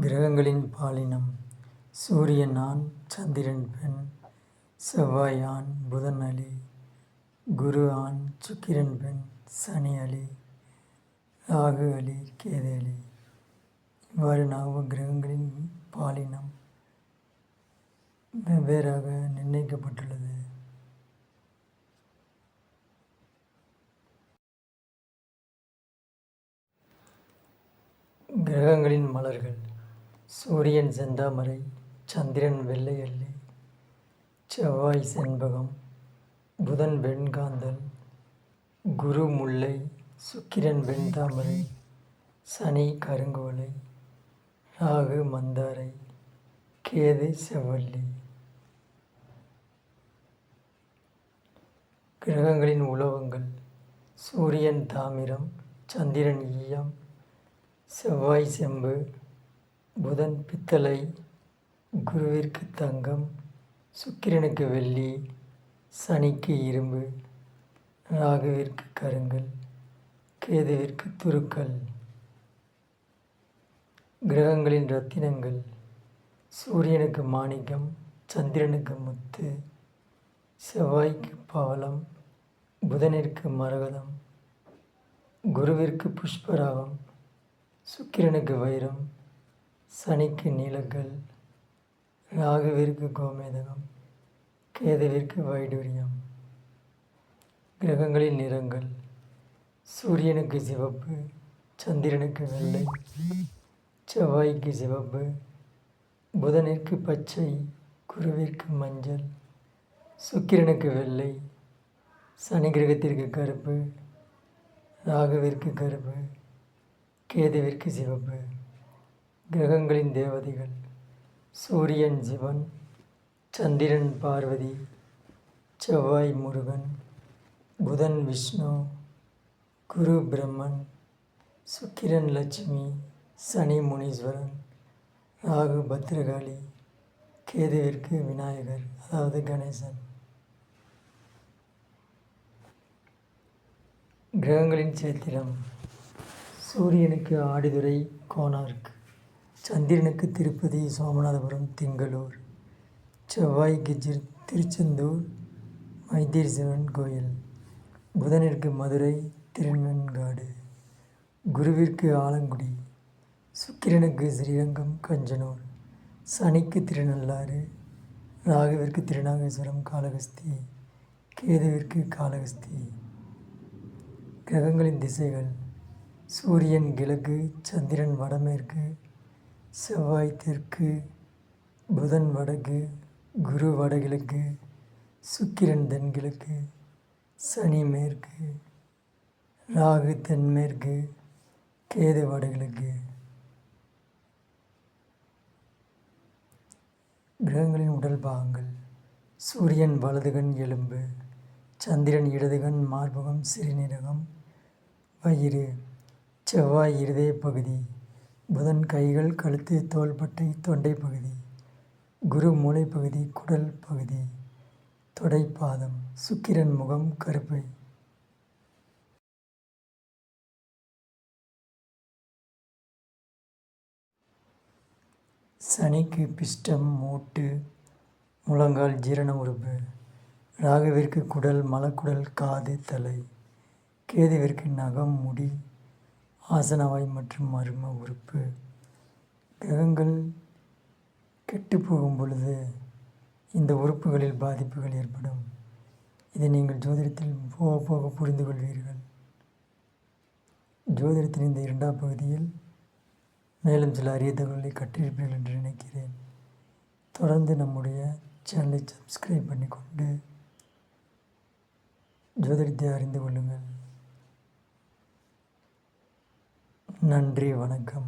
கிரகங்களின் பாலினம்: சூரியன் ஆண், சந்திரன் பெண், செவ்வாய் ஆண், புதன் அலி, குரு ஆண், சுக்கிரன் பெண், சனி அலி, ராகு அலி, கேது அலி. இவ்வாறு கிரகங்களின் பாலினம் வெவ்வேறாக நிர்ணயிக்கப்பட்டுள்ளது. கிரகங்களின் மலர்கள்: சூரியன் செந்தாமரை, சந்திரன் வெள்ளை அல்லி, செவ்வாய் செண்பகம், புதன் வெண்காந்தல், குரு முல்லை, சுக்கிரன் வெண்தாமரை, சனி கருங்குவளை, ராகு மந்தாரை, கேது செவ்வல்லி. கிரகங்களின் உலோகங்கள்: சூரியன் தாமிரம், சந்திரன் ஈயம், செவ்வாய் செம்பு, புதன் பித்தளை, குருவிற்கு தங்கம், சுக்கிரனுக்கு வெள்ளி, சனிக்கு இரும்பு, ராகுவிற்கு கருங்கல், கேதுவிற்கு துருக்கல். கிரகங்களின் ரத்தினங்கள்: சூரியனுக்கு மாணிக்கம், சந்திரனுக்கு முத்து, செவ்வாய்க்கு பவளம், புதனிற்கு மரகதம், குருவிற்கு புஷ்பராகம், சுக்கிரனுக்கு வைரம், சனிக்கு நீலக்கல், ராகுவிற்கு கோமேதகம், கேதுவிற்கு வைடூரியம். கிரகங்களின் நிறங்கள்: சூரியனுக்கு சிவப்பு, சந்திரனுக்கு வெள்ளை, செவ்வாய்க்கு சிவப்பு, புதனிற்கு பச்சை, குருவிற்கு மஞ்சள், சுக்கிரனுக்கு வெள்ளை, சனி கிரகத்திற்கு கருப்பு, ராகுவிற்கு கருப்பு, கேதுவிற்கு சிவப்பு. கிரகங்களின் தேவதைகள்: சூரியன் சிவன், சந்திரன் பார்வதி, செவ்வாய் முருகன், புதன் விஷ்ணு, குரு பிரம்மன், சுக்கிரன் லட்சுமி, சனி முனீஸ்வரன், ராகு பத்ரகாளி, கேதுவிற்கு விநாயகர் அதாவது கணேசன். கிரகங்களின் சேத்திரம்: சூரியனுக்கு ஆடிதுறை கோனார்க், சந்திரனுக்கு திருப்பதி சோமநாதபுரம் திங்களூர், செவ்வாய்க்கு திருச்செந்தூர் வைத்தீஸ்வரன் கோயில், புதனிற்கு மதுரை திருநன்காடு, குருவிற்கு ஆலங்குடி, சுக்கிரனுக்கு ஸ்ரீரங்கம் கஞ்சனூர், சனிக்கு திருநள்ளாறு, ராகுவிற்கு திருநாகேஸ்வரம் காளகஸ்தி, கேதுவிற்கு காளகஸ்தி. கிரகங்களின் திசைகள்: சூரியன் கிழக்கு, சந்திரன் வடமேற்கு, செவ்வாய் தெற்கு, புதன் வடக்கு, குரு வடகிழக்கு, சுக்கிரன் தென்கிழக்கு, சனி மேற்கு, ராகு தென்மேற்கு, கேது வடகிழக்கு. கிரகங்களின் உடல் பாகங்கள்: சூரியன் வலதுகண் எலும்பு, சந்திரன் இடதுகண் மார்பகம் சிறுநீரகம் வயிறு, செவ்வாய் இருதய பகுதி, புதன் கைகள் கழுத்து தோள்பட்டை தொண்டை பகுதி, குரு மூளைப்பகுதி குடல் பகுதி தொடை பாதம், சுக்கிரன் முகம் கருப்பை. சனிக்கு பிஷ்டம் மூட்டு முழங்கால் ஜீரண உறுப்பு, ராகுவிற்கு குடல் மலக்குடல் காது தலை, கேதுவிற்கு நகம் முடி ஆசனவாய் மற்றும் மர்ம உறுப்பு. கிரகங்கள் கெட்டுப்போகும் பொழுது இந்த உறுப்புகளில் பாதிப்புகள் ஏற்படும். இதை நீங்கள் ஜோதிடத்தில் போக போக புரிந்து கொள்வீர்கள். ஜோதிடத்தின் இந்த இரண்டாம் பகுதியில் மேலும் சில அரிய தகவல்களை கற்றிருப்பீர்கள் என்று நினைக்கிறேன். தொடர்ந்து நம்முடைய சேனலை சப்ஸ்கிரைப் பண்ணிக்கொண்டு ஜோதிடத்தை அறிந்து கொள்ளுங்கள். நன்றி, வணக்கம்.